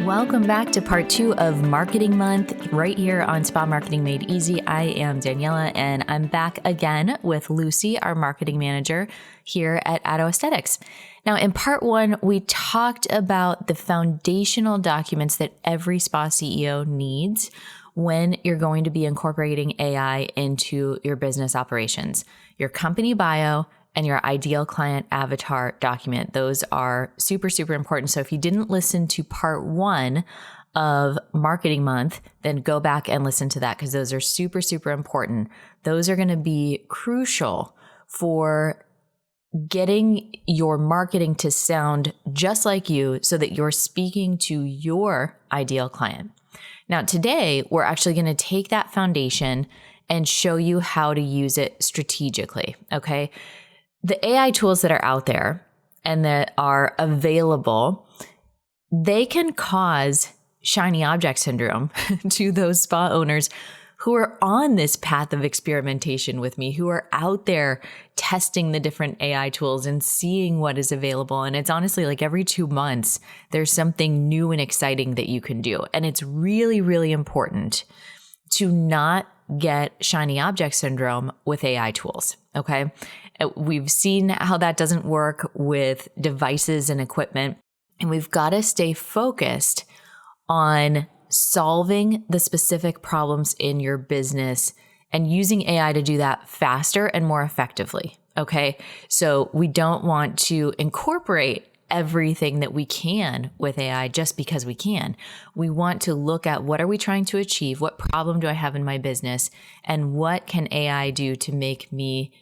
Welcome back to part 2 of Marketing Month right here on Spa Marketing Made Easy. I am Daniela and I'm back again with Lucy, our marketing manager here at Addo Aesthetics. Now, in part 1, we talked about the foundational documents that every spa CEO needs when you're going to be incorporating AI into your business operations. Your company bio and your ideal client avatar document. Those are super, super important. So if you didn't listen to part 1 of Marketing Month, then go back and listen to that because those are super, super important. Those are going to be crucial for getting your marketing to sound just like you so that you're speaking to your ideal client. Now, today, we're actually going to take that foundation and show you how to use it strategically, okay? The AI tools that are out there and that are available, they can cause shiny object syndrome to those spa owners who are on this path of experimentation with me, who are out there testing the different AI tools and seeing what is available. And it's honestly like every 2 months, there's something new and exciting that you can do. And it's really, really important to not get shiny object syndrome with AI tools, okay? We've seen how that doesn't work with devices and equipment, and we've got to stay focused on solving the specific problems in your business and using AI to do that faster and more effectively, okay? So we don't want to incorporate everything that we can with AI just because we can. We want to look at what are we trying to achieve? What problem do I have in my business? And what can AI do to make me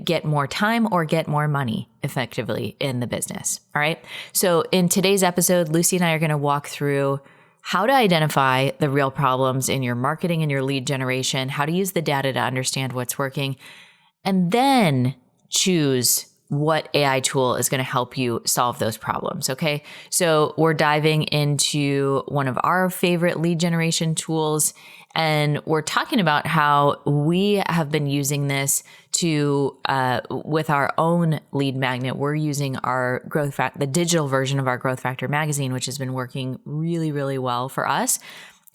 get more time or get more money effectively in the business? All right. So in today's episode, Lucy and I are going to walk through how to identify the real problems in your marketing and your lead generation, how to use the data to understand what's working, and then choose what AI tool is going to help you solve those problems. Okay. So we're diving into one of our favorite lead generation tools, and we're talking about how we have been using this to, with our own lead magnet. We're using our the digital version of our Growth Factor magazine, which has been working really, really well for us.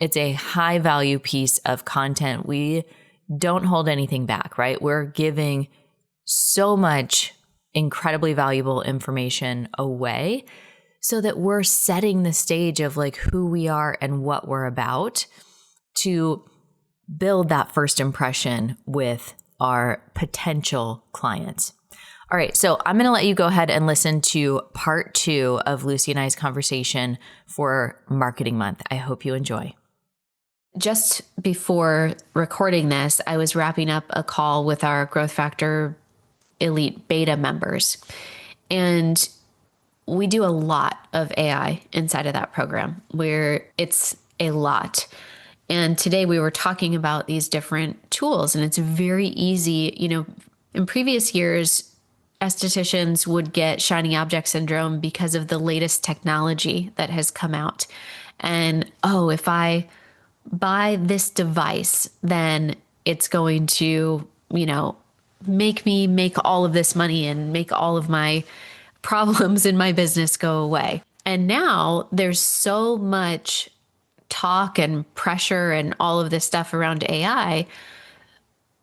It's a high value piece of content. We don't hold anything back, right? We're giving so much incredibly valuable information away so that we're setting the stage of like who we are and what we're about to build that first impression with our potential clients. All right, so I'm going to let you go ahead and listen to part 2 of Lucy and I's conversation for Marketing Month. I hope you enjoy. Just before recording this, I was wrapping up a call with our Growth Factor Elite Beta members. And we do a lot of AI inside of that program where it's a lot. And today we were talking about these different tools, and it's very easy. You know, in previous years, estheticians would get shiny object syndrome because of the latest technology that has come out. And, oh, if I buy this device, then it's going to, make me make all of this money and make all of my problems in my business go away. And now there's so much talk and pressure and all of this stuff around AI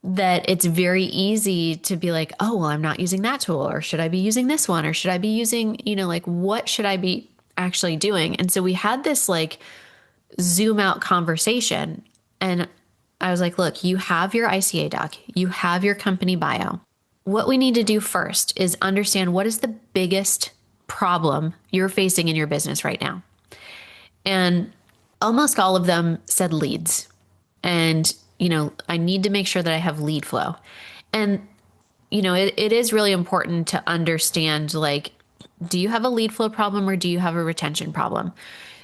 that it's very easy to be like, oh, well, I'm not using that tool, or should I be using this one? Or should I be using, what should I be actually doing? And so we had this like zoom out conversation, and I was like, look, you have your ICA doc, you have your company bio. What we need to do first is understand what is the biggest problem you're facing in your business right now. And almost all of them said leads. And, I need to make sure that I have lead flow. And, it is really important to understand, like, do you have a lead flow problem or do you have a retention problem?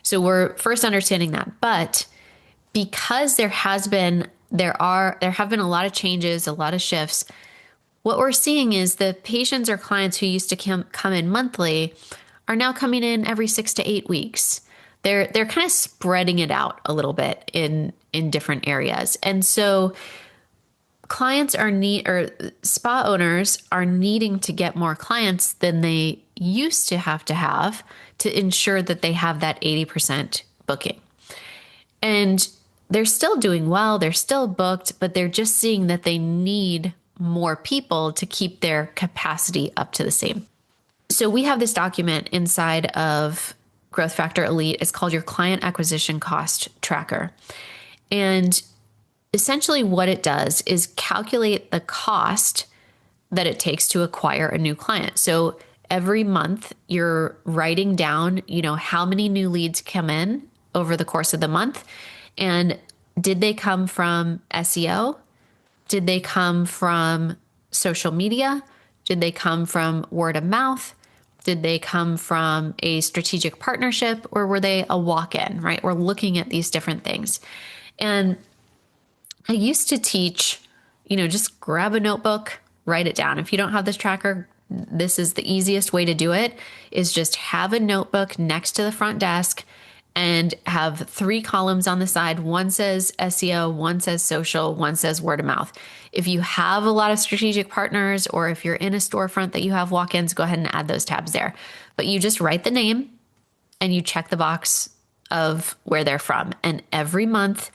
So we're first understanding that. But because there have been a lot of changes, a lot of shifts, what we're seeing is the patients or clients who used to come in monthly are now coming in every 6 to 8 weeks. They're kind of spreading it out a little bit in different areas. And so clients or spa owners are needing to get more clients than they used to have to ensure that they have that 80% booking. And they're still doing well, they're still booked, but they're just seeing that they need more people to keep their capacity up to the same. So we have this document inside of Growth Factor Elite. It's called your client acquisition cost tracker. And essentially what it does is calculate the cost that it takes to acquire a new client. So every month you're writing down, how many new leads come in over the course of the month. And did they come from SEO? Did they come from social media? Did they come from word of mouth? Did they come from a strategic partnership, or were they a walk-in, right? We're looking at these different things. And I used to teach, just grab a notebook, write it down. If you don't have this tracker, this is the easiest way to do it, is just have a notebook next to the front desk and have 3 columns on the side. One says SEO, one says social, one says word of mouth. If you have a lot of strategic partners, or if you're in a storefront that you have walk-ins, go ahead and add those tabs there. But you just write the name and you check the box of where they're from. And every month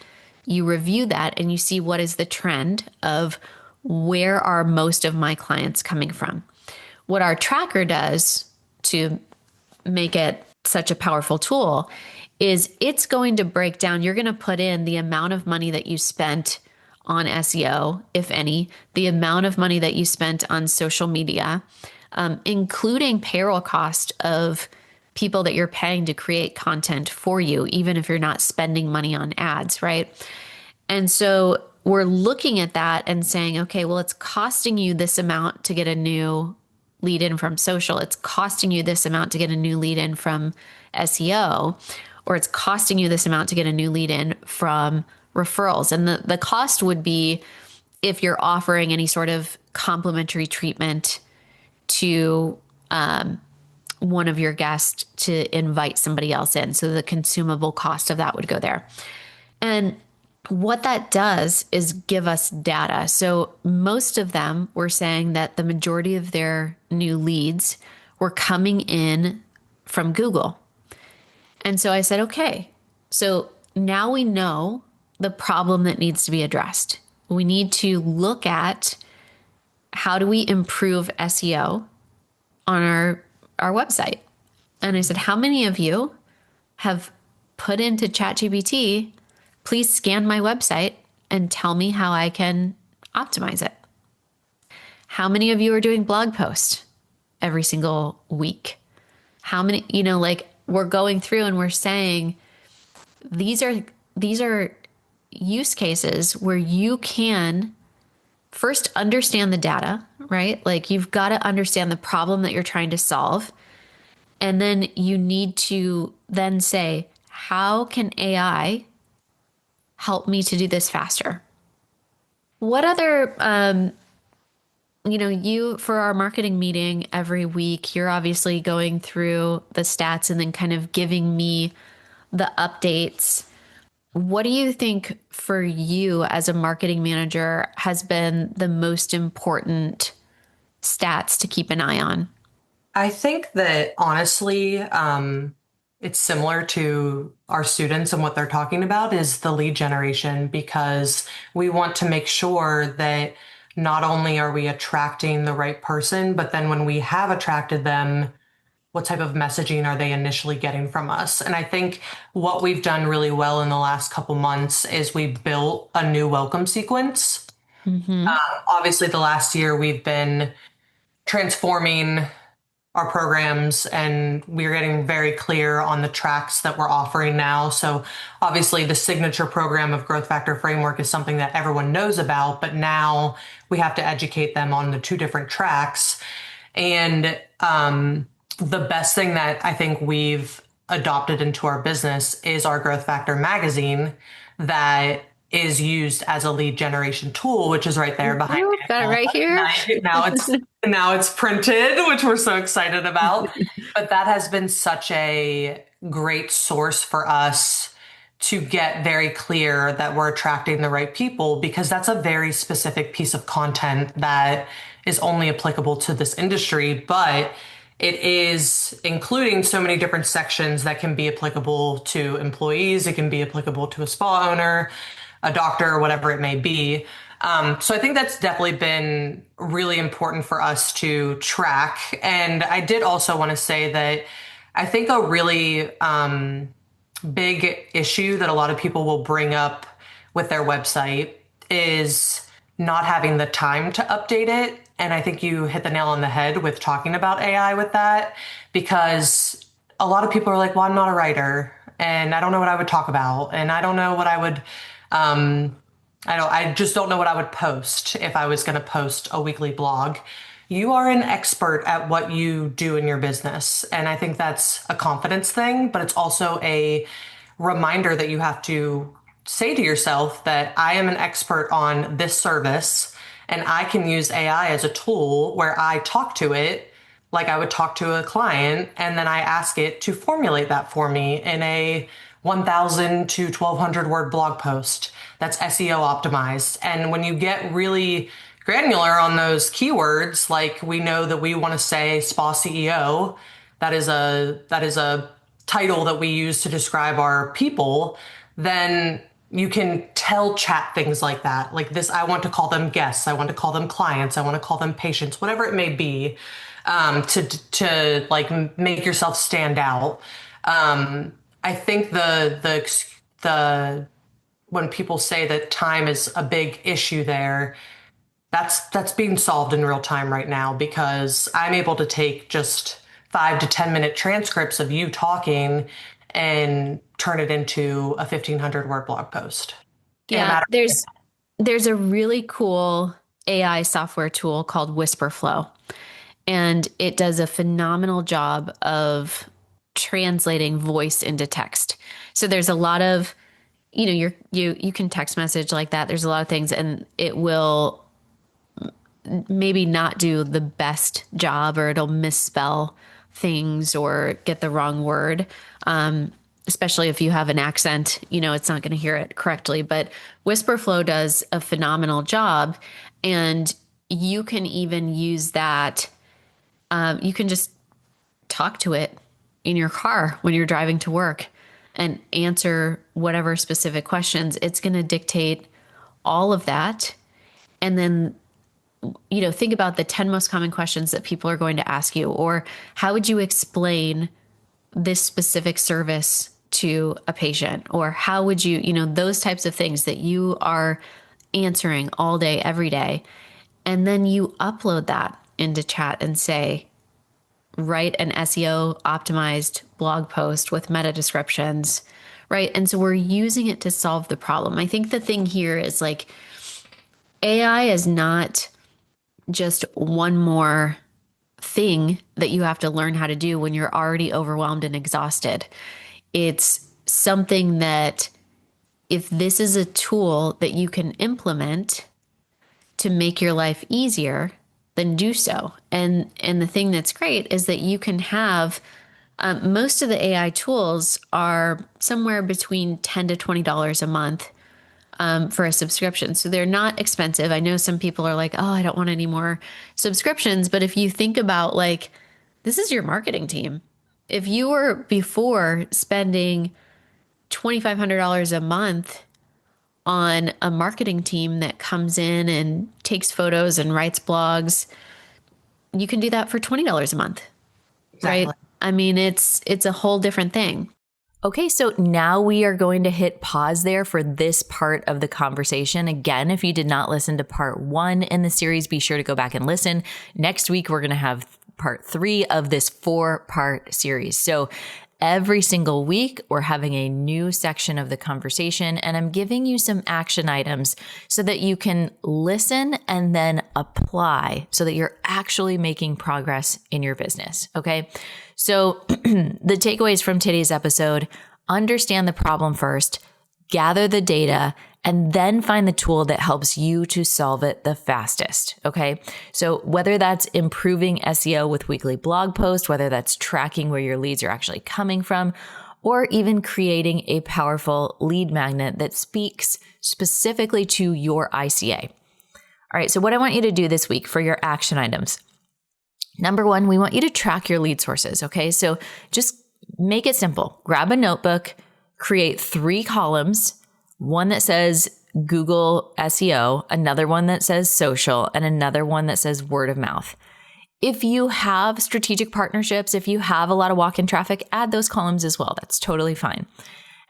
you review that and you see what is the trend of where are most of my clients coming from. What our tracker does to make it such a powerful tool is it's going to break down, you're going to put in the amount of money that you spent on SEO, if any, the amount of money that you spent on social media, including payroll cost of people that you're paying to create content for you, even if you're not spending money on ads, right? And so we're looking at that and saying, okay, well, it's costing you this amount to get a new lead in from social. It's costing you this amount to get a new lead in from SEO, or it's costing you this amount to get a new lead in from referrals. And the cost would be if you're offering any sort of complimentary treatment to one of your guests to invite somebody else in. So the consumable cost of that would go there. And what that does is give us data. So most of them were saying that the majority of their new leads were coming in from Google. And so I said, okay, so now we know the problem that needs to be addressed. We need to look at how do we improve SEO on our website. And I said, how many of you have put into ChatGPT, please scan my website and tell me how I can optimize it? How many of you are doing blog posts every single week? How many, we're going through and we're saying, these are use cases where you can first understand the data, right? Like you've got to understand the problem that you're trying to solve. And then you need to then say, how can AI help me to do this faster? What other, for our marketing meeting every week, you're obviously going through the stats and then kind of giving me the updates. What do you think for you as a marketing manager has been the most important stats to keep an eye on? I think that honestly, it's similar to our students and what they're talking about is the lead generation, because we want to make sure that not only are we attracting the right person, but then when we have attracted them, what type of messaging are they initially getting from us? And I think what we've done really well in the last couple months is we built a new welcome sequence. Mm-hmm. Obviously, the last year we've been transforming our programs and we're getting very clear on the tracks that we're offering now. So obviously the signature program of Growth Factor Framework is something that everyone knows about, but now we have to educate them on the 2 different tracks. And the best thing that I think we've adopted into our business is our Growth Factor magazine that is used as a lead generation tool, which is right there behind me. Got it right here. Now it's printed, which we're so excited about. But that has been such a great source for us to get very clear that we're attracting the right people, because that's a very specific piece of content that is only applicable to this industry. But it is including so many different sections that can be applicable to employees. It can be applicable to a spa owner, a doctor, whatever it may be. So I think that's definitely been really important for us to track. And I did also want to say that I think a really big issue that a lot of people will bring up with their website is not having the time to update it. And I think you hit the nail on the head with talking about AI with that, because a lot of people are like, well, I'm not a writer and I don't know what I would talk about. And I don't know what I would, I just don't know what I would post if I was going to post a weekly blog. You are an expert at what you do in your business. And I think that's a confidence thing, but it's also a reminder that you have to say to yourself that I am an expert on this service and I can use AI as a tool where I talk to it like I would talk to a client, and then I ask it to formulate that for me in a 1,000 to 1,200 word blog post that's SEO optimized. And when you get really granular on those keywords, like we know that we want to say spa CEO, that is a title that we use to describe our people, then you can tell chat things like that. Like this, I want to call them guests. I want to call them clients. I want to call them patients, whatever it may be, to like make yourself stand out. I think the when people say that time is a big issue there, that's being solved in real time right now, because I'm able to take just 5 to 10 minute transcripts of you talking and turn it into a 1,500 word blog post in a Yeah, matter. there's a really cool AI software tool called Whisper Flow, and it does a phenomenal job of translating voice into text. So there's a lot of, you can text message like that. There's a lot of things, and it will maybe not do the best job, or it'll misspell things or get the wrong word. Especially if you have an accent, it's not going to hear it correctly. But Whisperflow does a phenomenal job, and you can even use that. You can just talk to it in your car when you're driving to work and answer whatever specific questions. It's going to dictate all of that. And then, think about the 10 most common questions that people are going to ask you, or how would you explain this specific service to a patient, or how would you, those types of things that you are answering all day, every day. And then you upload that into chat and say, write an SEO optimized blog post with meta descriptions, right? And so we're using it to solve the problem. I think the thing here is like, AI is not just one more thing that you have to learn how to do when you're already overwhelmed and exhausted. It's something that, if this is a tool that you can implement to make your life easier, then do so. And the thing that's great is that you can have, most of the AI tools are somewhere between $10 to $20 a month for a subscription. So they're not expensive. I know some people are like, oh, I don't want any more subscriptions. But if you think about, like, this is your marketing team. If you were before spending $2,500 a month on a marketing team that comes in and takes photos and writes blogs, you can do that for $20 a month, Exactly. right? I mean, it's a whole different thing. Okay, so now we are going to hit pause there for this part of the conversation. Again, if you did not listen to part 1 in the series, be sure to go back and listen. Next week, we're going to have part 3 of this 4-part series. So every single week, we're having a new section of the conversation, and I'm giving you some action items so that you can listen and then apply so that you're actually making progress in your business. Okay. So the takeaways from today's episode: understand the problem first, gather the data, and then find the tool that helps you to solve it the fastest. Okay. So whether that's improving SEO with weekly blog posts, whether that's tracking where your leads are actually coming from, or even creating a powerful lead magnet that speaks specifically to your ICA. All right. So what I want you to do this week for your action items: Number one, we want you to track your lead sources. Okay. So just make it simple. Grab a notebook, create 3 columns, one that says Google SEO, another one that says social, and another one that says word of mouth. If you have strategic partnerships, if you have a lot of walk-in traffic, add those columns as well. That's totally fine.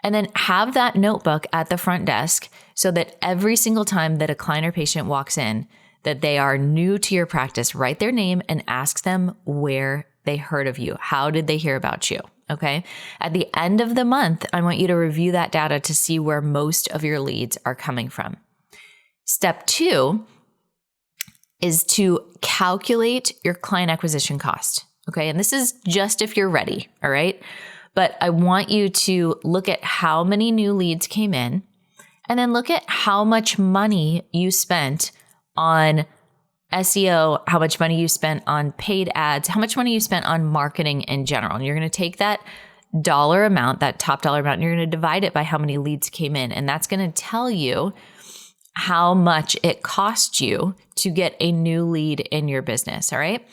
And then have that notebook at the front desk so that every single time that a client or patient walks in, that they are new to your practice, write their name and ask them where they heard of you. How did they hear about you? Okay. At the end of the month, I want you to review that data to see where most of your leads are coming from. Step 2 is to calculate your client acquisition cost. Okay. And this is just if you're ready. All right. But I want you to look at how many new leads came in and then look at how much money you spent on SEO, how much money you spent on paid ads, how much money you spent on marketing in general. And you're going to take that dollar amount, that top dollar amount, and you're going to divide it by how many leads came in. And that's going to tell you how much it cost you to get a new lead in your business. All right.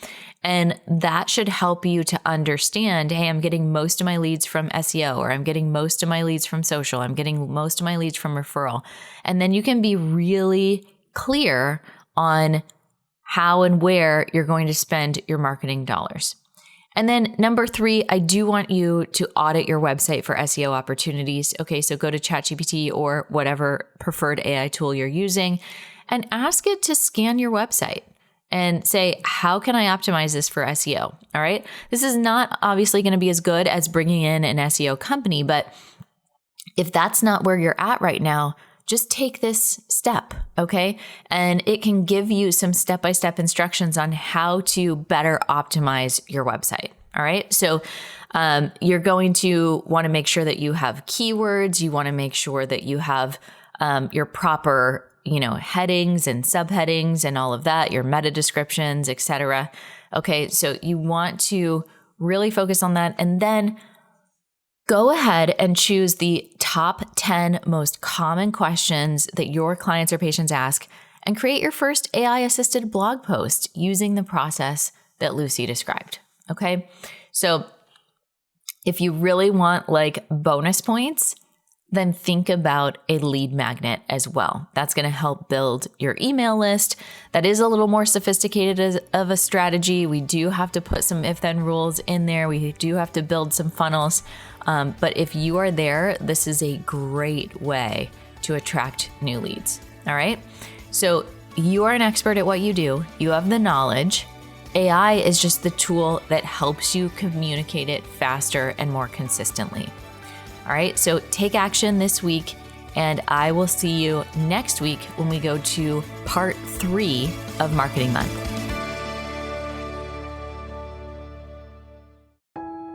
And that should help you to understand, hey, I'm getting most of my leads from SEO, or I'm getting most of my leads from social. I'm getting most of my leads from referral. And then you can be really clear on how and where you're going to spend your marketing dollars. And then number 3, I do want you to audit your website for SEO opportunities. Okay, so go to ChatGPT or whatever preferred AI tool you're using and ask it to scan your website and say, how can I optimize this for SEO? All right. This is not obviously going to be as good as bringing in an SEO company, but if that's not where you're at right now, just take this step, okay? And it can give you some step-by-step instructions on how to better optimize your website, all right? So you're going to want to make sure that you have keywords. You want to make sure that you have your proper, headings and subheadings and all of that, your meta descriptions, et cetera. Okay, so you want to really focus on that. And then go ahead and choose the top 10 most common questions that your clients or patients ask and create your first AI-assisted blog post using the process that Lucy described. Okay. So if you really want like bonus points, then think about a lead magnet as well. That's going to help build your email list. That is a little more sophisticated of a strategy. We do have to put some if-then rules in there. We do have to build some funnels. But if you are there, this is a great way to attract new leads. All right. So you are an expert at what you do. You have the knowledge. AI is just the tool that helps you communicate it faster and more consistently. All right. So take action this week, and I will see you next week when we go to part 3 of Marketing Month.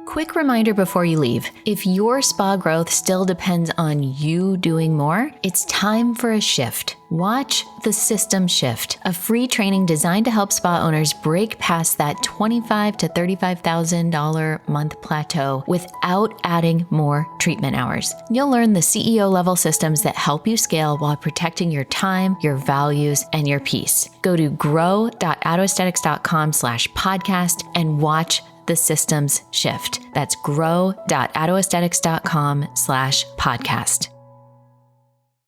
Quick reminder before you leave, if your spa growth still depends on you doing more, it's time for a shift. Watch The System Shift, a free training designed to help spa owners break past that $25,000 to $35,000 month plateau without adding more treatment hours. You'll learn the CEO level systems that help you scale while protecting your time, your values, and your peace. Go to grow.autoaesthetics.com/podcast and watch The Systems Shift. That's grow.autoaesthetics.com/podcast.